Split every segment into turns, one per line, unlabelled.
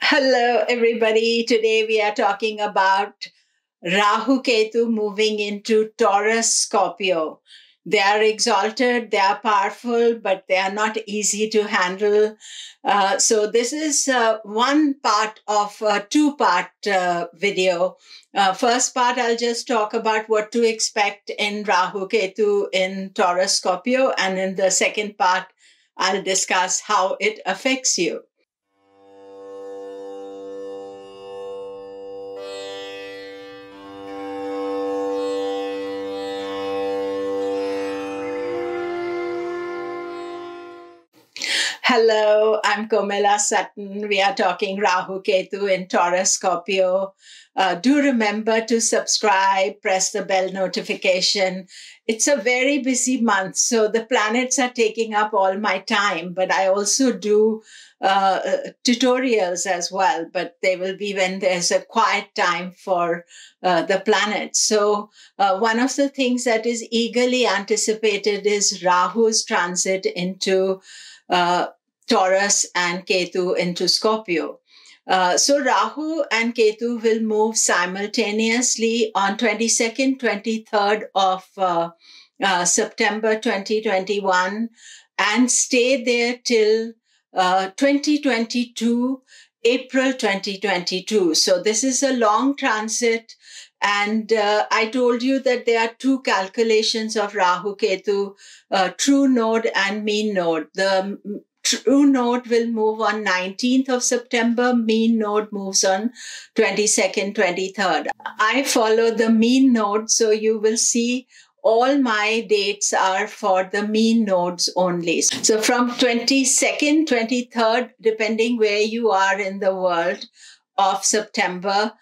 Hello, everybody. Today we are talking about Rahu Ketu moving into Taurus Scorpio. They are exalted, they are powerful, but they are not easy to handle. So this is one part of a two-part video. First part, I'll just talk about what to expect in Rahu Ketu in Taurus Scorpio. And in the second part, I'll discuss how it affects you. Hello, I'm Komilla Sutton. We are talking Rahu Ketu in Taurus Scorpio. Do remember to subscribe, press the bell notification. It's a very busy month, so the planets are taking up all my time, but I also do tutorials as well, but they will be when there's a quiet time for the planets. So one of the things that is eagerly anticipated is Rahu's transit into Taurus and Ketu into Scorpio. So Rahu and Ketu will move simultaneously on 22nd, 23rd of September 2021 and stay there till 2022, April 2022. So this is a long transit. And I told you that there are two calculations of Rahu Ketu, true node and mean node. The true node will move on 19th of September. Mean node moves on 22nd, 23rd. I follow the mean node, so you will see all my dates are for the mean nodes only. So from 22nd, 23rd, depending where you are in the world, of September,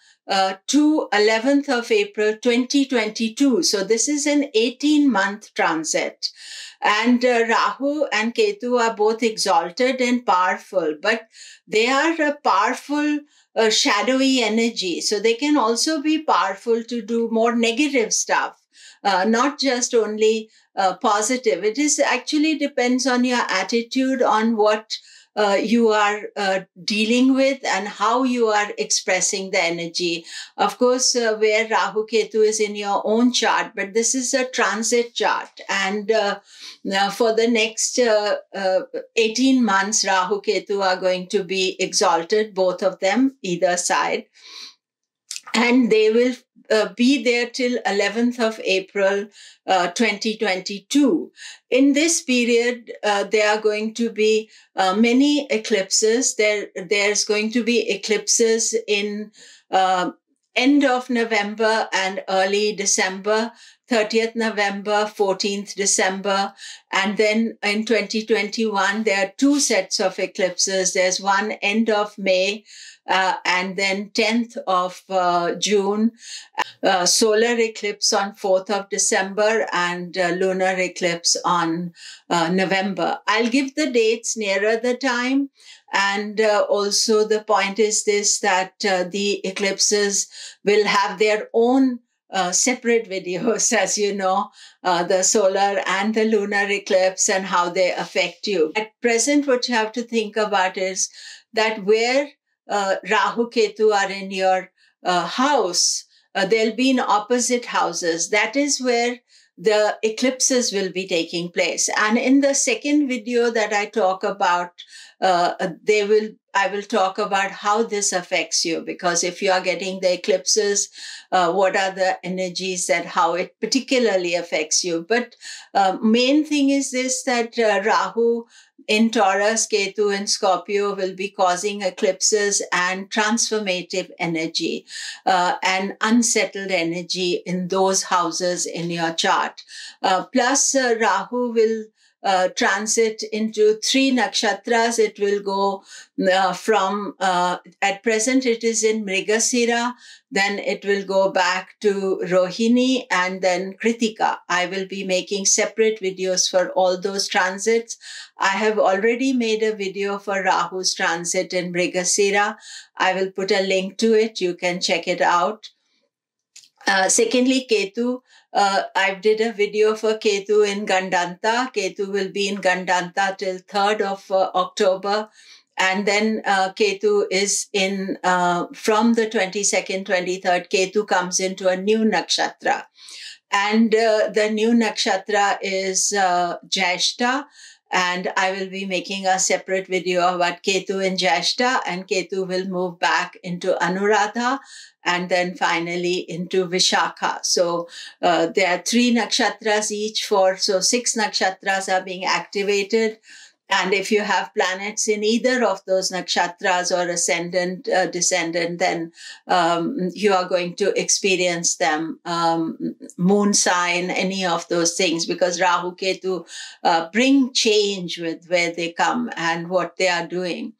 to 11th of April 2022. So this is an 18-month transit. And Rahu and Ketu are both exalted and powerful, but they are a powerful shadowy energy. So they can also be powerful to do more negative stuff, not just only positive. It is actually depends on your attitude, on what you are dealing with and how you are expressing the energy. Of course, where Rahu Ketu is in your own chart, but this is a transit chart. And now for the next 18 months, Rahu Ketu are going to be exalted, both of them, either side. And they will be there till 11th of April 2022. In this period, there are going to be many eclipses. There's going to be eclipses in end of November and early December, 30th November, 14th December. And then in 2021, there are two sets of eclipses. There's one end of May, and then 10th of June, solar eclipse on 4th of December, and lunar eclipse on November. I'll give the dates nearer the time. And also the point is this, that the eclipses will have their own separate videos, as you know, the solar and the lunar eclipse and how they affect you. At present, what you have to think about is that where Rahu Ketu are in your house, they'll be in opposite houses. That is where the eclipses will be taking place. And in the second video that I talk about, I will talk about how this affects you, because if you are getting the eclipses, what are the energies and how it particularly affects you. But main thing is this, that Rahu in Taurus, Ketu in Scorpio will be causing eclipses and transformative energy and unsettled energy in those houses in your chart. Plus, Rahu will transit into 3 nakshatras. It will go from, at present it is in Mrigasira, then it will go back to Rohini and then Kritika. I will be making separate videos for all those transits. I have already made a video for Rahu's transit in Mrigasira. I will put a link to it. You can check it out. Secondly, Ketu, I did a video for Ketu in Gandanta. Ketu will be in Gandanta till 3rd of October. And then Ketu is in, from the 22nd, 23rd, Ketu comes into a new nakshatra. And the new nakshatra is Jyeshta. And I will be making a separate video about Ketu in Jyeshta, and Ketu will move back into Anuradha and then finally into Vishakha. So there are 3 nakshatras each, so 6 nakshatras are being activated. And if you have planets in either of those nakshatras or ascendant, descendant, then you are going to experience them, moon sign, any of those things, because Rahu Ketu bring change with where they come and what they are doing.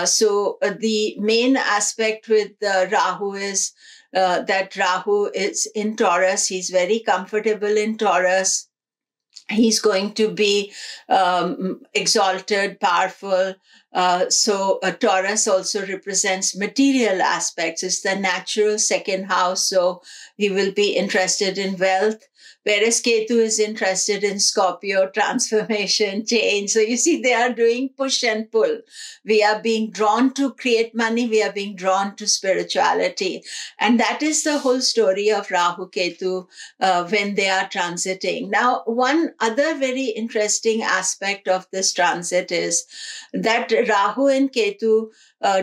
So the main aspect with Rahu is that Rahu is in Taurus. He's very comfortable in Taurus. He's going to be exalted, powerful. So Taurus also represents material aspects. It's the natural second house. So he will be interested in wealth. Whereas Ketu is interested in Scorpio, transformation, change. So you see, they are doing push and pull. We are being drawn to create money. We are being drawn to spirituality. And that is the whole story of Rahu Ketu when they are transiting. Now, one other very interesting aspect of this transit is that Rahu and Ketu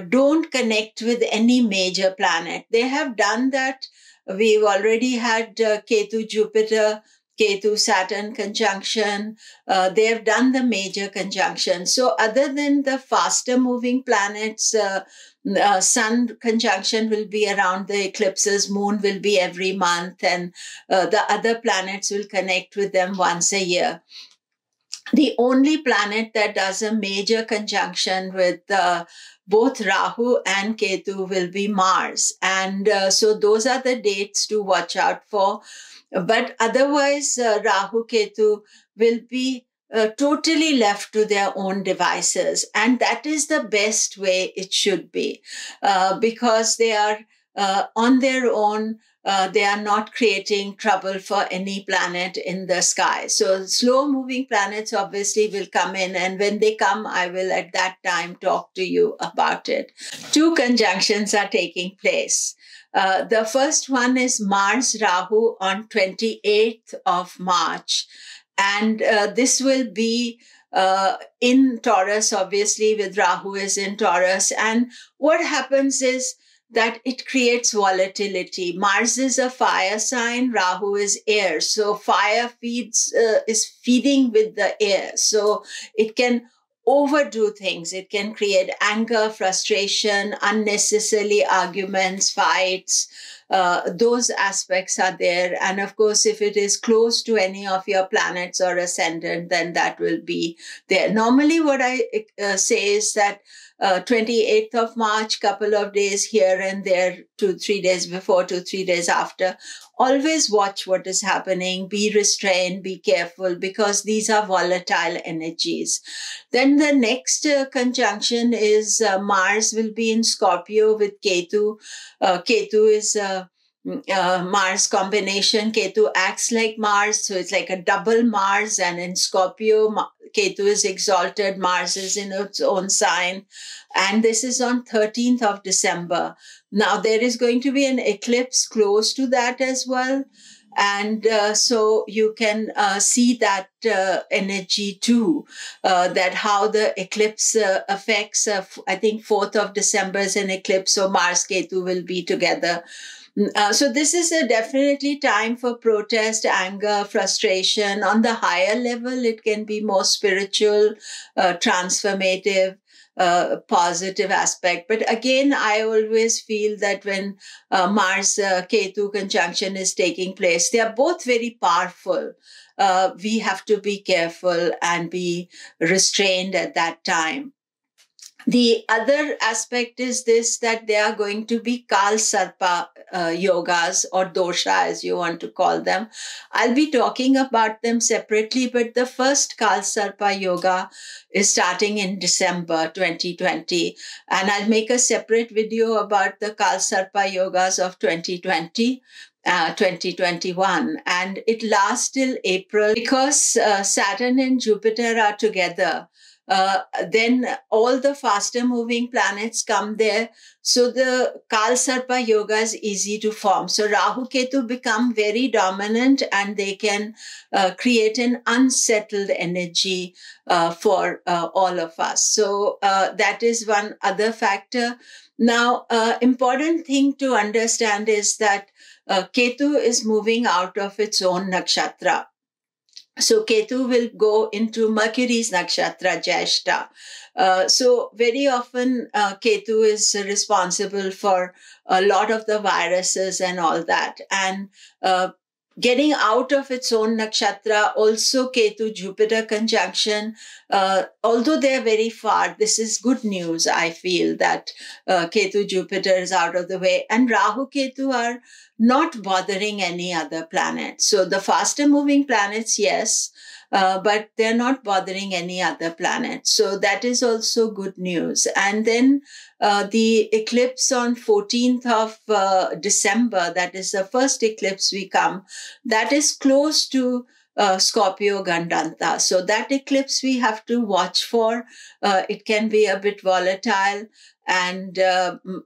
don't connect with any major planet. They have done that. We've already had Ketu Jupiter, Ketu Saturn conjunction. They have done the major conjunction. So other than the faster moving planets, Sun conjunction will be around the eclipses, Moon will be every month, and the other planets will connect with them once a year. The only planet that does a major conjunction with both Rahu and Ketu will be Mars. And so those are the dates to watch out for. But otherwise, Rahu Ketu will be totally left to their own devices. And that is the best way it should be, because they are on their own. They are not creating trouble for any planet in the sky. So slow moving planets obviously will come in, and when they come, I will at that time talk to you about it. 2 conjunctions are taking place. The first one is Mars Rahu on 28th of March. And this will be in Taurus, obviously, with Rahu is in Taurus. And what happens is that it creates volatility. Mars is a fire sign, Rahu is air. So fire is feeding with the air. So it can overdo things. It can create anger, frustration, unnecessary arguments, fights. Those aspects are there. And of course, if it is close to any of your planets or ascendant, then that will be there. Normally, what I say is that 28th of March, couple of days here and there, 2-3 days before, 2-3 days after. Always watch what is happening, be restrained, be careful, because these are volatile energies. Then the next conjunction is Mars will be in Scorpio with Ketu. Ketu is Mars combination. Ketu acts like Mars, so it's like a double Mars. And in Scorpio, Ketu is exalted, Mars is in its own sign. And this is on 13th of December. Now, there is going to be an eclipse close to that as well. And so you can see that energy too, that how the eclipse affects, I think 4th of December is an eclipse, so Mars Ketu will be together. So this is a definitely time for protest, anger, frustration. On the higher level, it can be more spiritual, transformative, positive aspect. But again, I always feel that when Mars Ketu conjunction is taking place, they are both very powerful. We have to be careful and be restrained at that time. The other aspect is this, that there are going to be Kal Sarpa yogas, or dosha as you want to call them. I'll be talking about them separately, but the first Kal Sarpa yoga is starting in December 2020. And I'll make a separate video about the Kal Sarpa yogas of 2020. 2021, and it lasts till April, because Saturn and Jupiter are together. then all the faster moving planets come there. So the Kal Sarpa Yoga is easy to form. So Rahu Ketu become very dominant, and they can create an unsettled energy for all of us. So that is one other factor. Now, important thing to understand is that Ketu is moving out of its own nakshatra. So Ketu will go into Mercury's nakshatra, Jyeshta. So very often Ketu is responsible for a lot of the viruses and all that. And getting out of its own nakshatra, also Ketu Jupiter conjunction, although they're very far, this is good news, I feel, that Ketu Jupiter is out of the way. And Rahu Ketu are not bothering any other planet. So the faster moving planets, yes, but they're not bothering any other planet. So that is also good news. And then the eclipse on 14th of December, that is the first eclipse we come, that is close to Scorpio Gandanta. So that eclipse we have to watch for. It can be a bit volatile and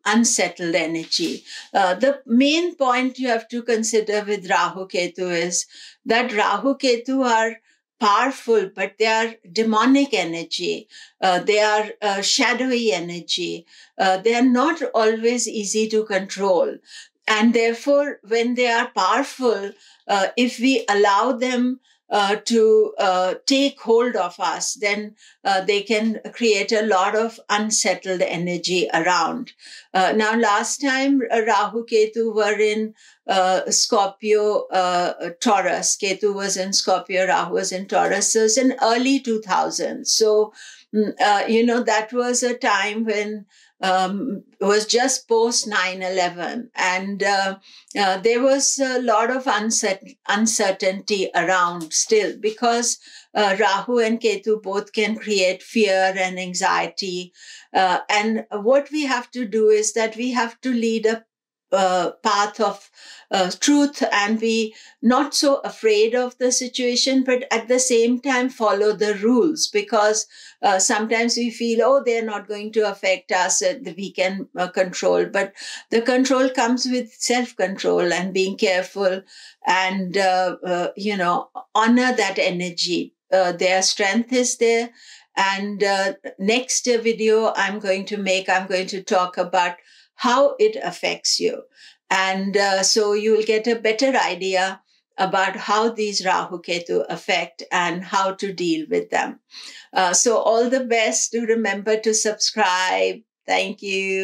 unsettled energy. The main point you have to consider with Rahu Ketu is that Rahu Ketu are powerful, but they are demonic energy. They are shadowy energy. They are not always easy to control. And therefore, when they are powerful, if we allow them to take hold of us, then they can create a lot of unsettled energy around. Now, last time Rahu Ketu were in Scorpio, Taurus. Ketu was in Scorpio, Rahu was in Taurus. So it's in early 2000s. So, that was a time when it was just post 9/11, and there was a lot of uncertainty around still, because Rahu and Ketu both can create fear and anxiety. And what we have to do is that we have to lead a path of truth and be not so afraid of the situation, but at the same time follow the rules, because sometimes we feel, oh, they're not going to affect us, we can control. But the control comes with self-control and being careful and, honor that energy. Their strength is there. And next video I'm going to talk about how it affects you. And so you will get a better idea about how these Rahu Ketu affect and how to deal with them. So all the best. Do remember to subscribe. Thank you.